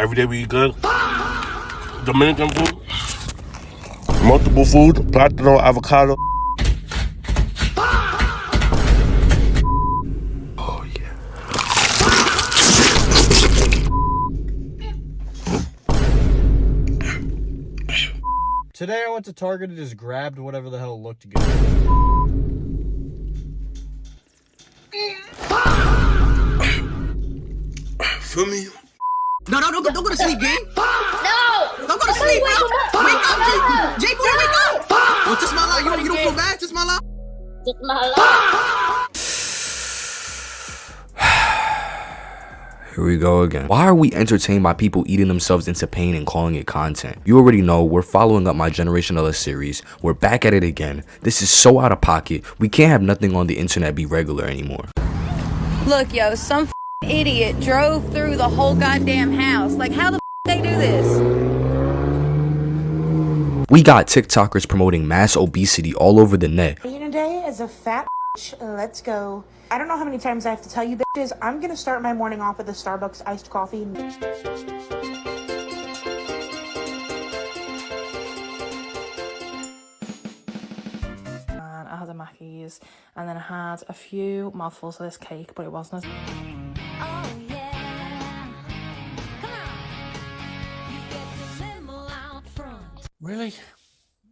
Every day we eat good. Dominican food. Multiple food. Plátano, avocado. Oh, yeah. Today I went to Target and just grabbed whatever the hell looked good. Feel me? No, don't go to sleep, gang. No! Don't go to sleep, bro. Wake up, Jay. Jay, boy, wake up. Oh, just my life. You don't feel bad? Just my life. Just my life. Here we go again. Why are we entertained by people eating themselves into pain and calling it content? You already know we're following up my Generation Other series. We're back at it again. This is so out of pocket. We can't have nothing on the internet be regular anymore. Look, yo, some idiot drove through the whole goddamn house. Like, how the they do this? We got TikTokers promoting mass obesity all over the net. Today is a fat bitch. Let's go. I don't know how many times I have to tell you bitches. I'm gonna start my morning off with a Starbucks iced coffee. I had a Mackey's, and then I had a few mouthfuls of this cake, but it wasn't as... Oh, yeah. Come on. You get the limo out front. Really?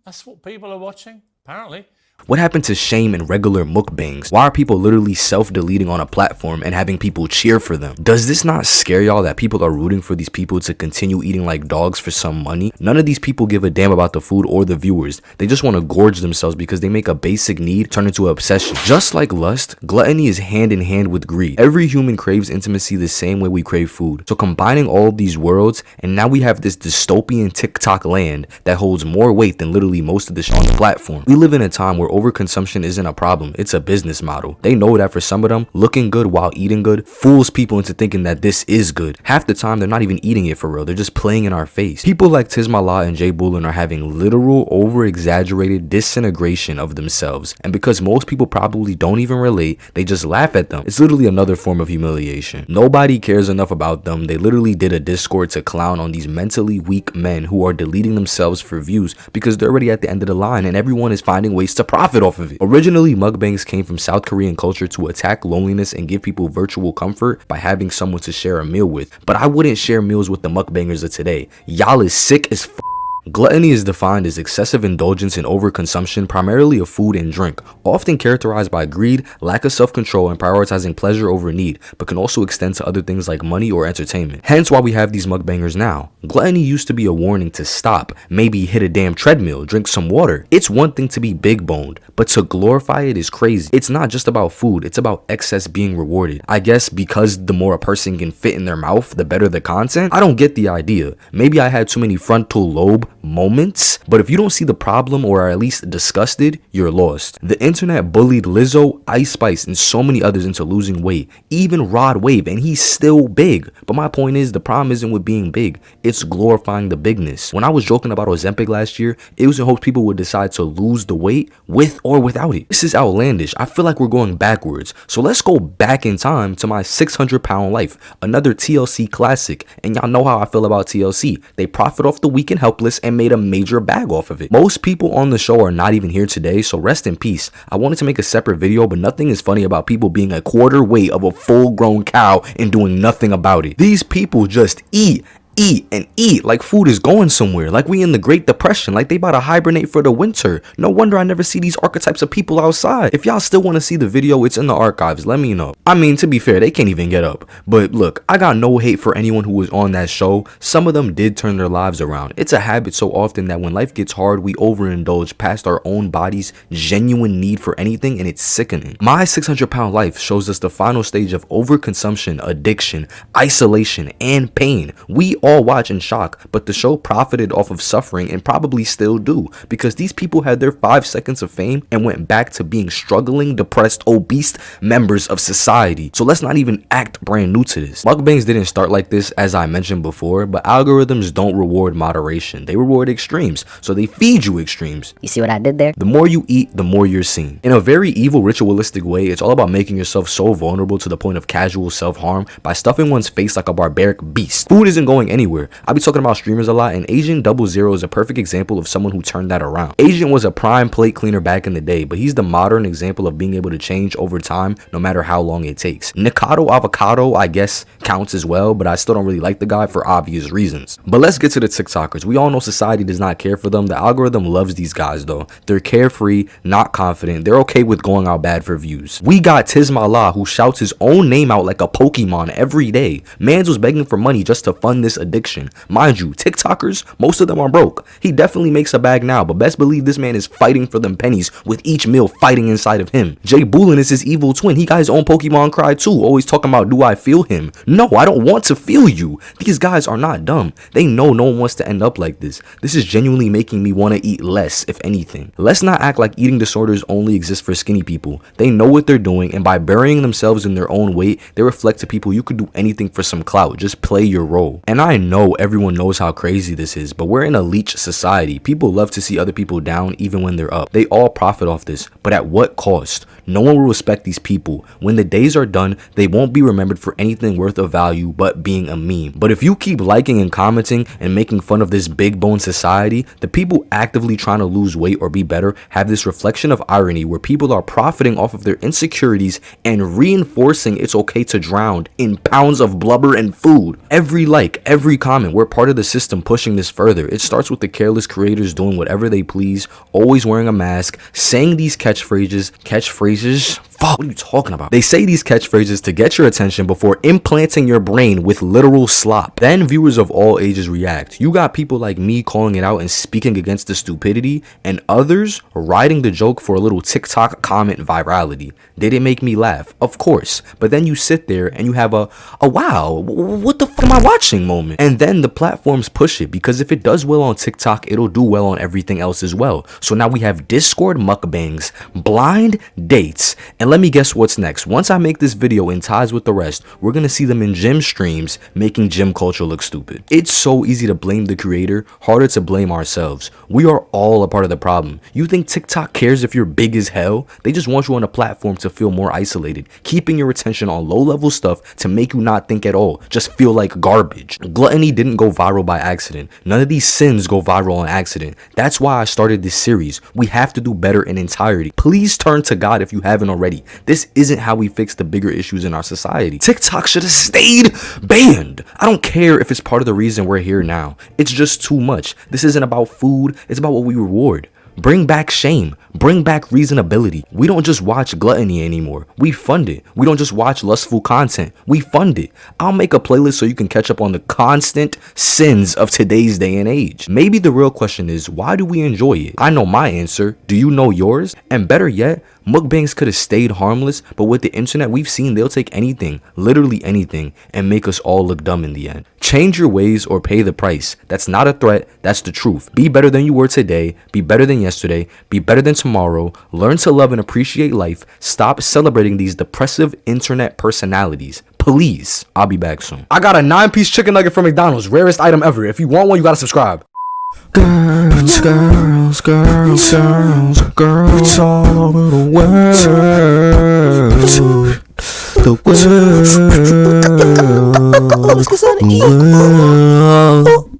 That's what people are watching, apparently. What happened to shame and regular mukbangs? Why are people literally self-deleting on a platform and having people cheer for them? Does this not scare y'all that people are rooting for these people to continue eating like dogs for some money? None of these people give a damn about the food or the viewers. They just want to gorge themselves because they make a basic need turn into an obsession. Just like lust, gluttony is hand in hand with greed. Every human craves intimacy the same way we crave food. So combining all of these worlds, and now we have this dystopian TikTok land that holds more weight than literally most of the shit on the platform. We live in a time where overconsumption isn't a problem, it's a business model. They know that for some of them, looking good while eating good fools people into thinking that this is good. Half the time, they're not even eating it for real, they're just playing in our face. People like Tismallah and Jay Bullen are having literal, over-exaggerated disintegration of themselves, and because most people probably don't even relate, they just laugh at them. It's literally another form of humiliation. Nobody cares enough about them. They literally did a Discord to clown on these mentally weak men who are deleting themselves for views because they're already at the end of the line and everyone is finding ways to profit off of it. Originally, mukbangs came from South Korean culture to attack loneliness and give people virtual comfort by having someone to share a meal with. But I wouldn't share meals with the mukbangers of today. Y'all is sick as f. Gluttony is defined as excessive indulgence and overconsumption, primarily of food and drink, often characterized by greed, lack of self-control, and prioritizing pleasure over need, but can also extend to other things like money or entertainment. Hence why we have these mukbangers now. Gluttony used to be a warning to stop, maybe hit a damn treadmill, drink some water. It's one thing to be big boned, but to glorify it is crazy. It's not just about food, it's about excess being rewarded. I guess because the more a person can fit in their mouth, the better the content. I don't get the idea. Maybe I had too many frontal lobe moments, but if you don't see the problem or are at least disgusted, you're lost. The internet bullied Lizzo, Ice Spice, and so many others into losing weight, even Rod Wave, and he's still big. But my point is, the problem isn't with being big, it's glorifying the bigness. When I was joking about Ozempic last year, it was in hopes people would decide to lose the weight with or without it. This is outlandish. I feel like we're going backwards. So let's go back in time to my 600-pound life, another TLC classic. And y'all know how I feel about TLC. They profit off the weak and helpless and made a major bag off of it. Most people on the show are not even here today, so rest in peace. I wanted to make a separate video, but nothing is funny about people being a quarter weight of a full-grown cow and doing nothing about it. These people just eat and eat like food is going somewhere, like we in the Great Depression, like they about to hibernate for the winter. No wonder I never see these archetypes of people outside. If y'all still want to see the video, it's in the archives, let me know. I mean, to be fair, they can't even get up. But look, I got no hate for anyone who was on that show. Some of them did turn their lives around. It's a habit so often that when life gets hard, we overindulge past our own body's genuine need for anything, and it's sickening. My 600-pound life shows us the final stage of overconsumption, addiction, isolation, and pain. We all watch in shock, but the show profited off of suffering and probably still do, because these people had their 5 seconds of fame and went back to being struggling, depressed, obese members of society. So let's not even act brand new to this. Mukbangs didn't start like this, as I mentioned before, but algorithms don't reward moderation. They reward extremes, so they feed you extremes. You see what I did there? The more you eat, the more you're seen. In a very evil, ritualistic way, it's all about making yourself so vulnerable to the point of casual self-harm by stuffing one's face like a barbaric beast. Food isn't going anywhere. I be talking about streamers a lot, and Asian 00 is a perfect example of someone who turned that around. Asian was a prime plate cleaner back in the day, but he's the modern example of being able to change over time no matter how long it takes. Nikado Avocado, I guess, counts as well, but I still don't really like the guy for obvious reasons. But let's get to the TikTokers. We all know society does not care for them. The algorithm loves these guys though. They're carefree, not confident. They're okay with going out bad for views. We got Tismala, who shouts his own name out like a Pokemon every day. Mans was begging for money just to fund this addiction. Mind you, TikTokers, most of them are broke. He definitely makes a bag now, but best believe this man is fighting for them pennies with each meal fighting inside of him. Jay Boolin is his evil twin. He got his own Pokemon cry too, always talking about, do I feel him? No, I don't want to feel you. These guys are not dumb. They know no one wants to end up like this. This is genuinely making me want to eat less, if anything. Let's not act like eating disorders only exist for skinny people. They know what they're doing, and by burying themselves in their own weight, they reflect to people you could do anything for some clout. Just play your role. And I know everyone knows how crazy this is, but we're in a leech society. People love to see other people down even when they're up. They all profit off this, but at what cost? No one will respect these people. When the days are done, they won't be remembered for anything worth of value but being a meme. But if you keep liking and commenting and making fun of this big bone society, the people actively trying to lose weight or be better have this reflection of irony where people are profiting off of their insecurities and reinforcing it's okay to drown in pounds of blubber and food. Every like, every comment, we're part of the system pushing this further. It starts with the careless creators doing whatever they please, always wearing a mask, saying these catchphrases. Fuck, what are you talking about? They say these catchphrases to get your attention before implanting your brain with literal slop. Then viewers of all ages react. You got people like me calling it out and speaking against the stupidity, and others riding the joke for a little TikTok comment virality. Did it make me laugh? Of course. But then you sit there and you have a wow, what the fuck am I watching moment? And then the platforms push it, because if it does well on TikTok, it'll do well on everything else as well. So now we have Discord mukbangs, blind dates, and let me guess what's next. Once I make this video in ties with the rest, we're gonna see them in gym streams making gym culture look stupid. It's so easy to blame the creator, harder to blame ourselves. We are all a part of the problem. You think TikTok cares if you're big as hell? They just want you on a platform to feel more isolated, keeping your attention on low level stuff to make you not think at all, just feel like garbage. Gluttony didn't go viral by accident. None of these sins go viral on accident. That's why I started this series. We have to do better in entirety. Please turn to God if you haven't already. This isn't how we fix the bigger issues in our society. TikTok should have stayed banned. I don't care if it's part of the reason we're here now. It's just too much. This isn't about food. It's about what we reward. Bring back shame. Bring back reasonability. We don't just watch gluttony anymore. We fund it. We don't just watch lustful content. We fund it. I'll make a playlist so you can catch up on the constant sins of today's day and age. Maybe the real question is, why do we enjoy it? I know my answer. Do you know yours? And better yet, mukbangs could have stayed harmless, but with the internet, we've seen they'll take anything, literally anything, and make us all look dumb in the end. Change your ways or pay the price. That's not a threat. That's the truth. Be better than you were today. Be better than yesterday. Be better than tomorrow. Learn to love and appreciate life. Stop celebrating these depressive internet personalities. Please. I'll be back soon. I got a 9-piece chicken nugget from McDonald's. Rarest item ever. If you want one, you gotta subscribe. Girls, girls, girls, girls, girls all over the world. The world.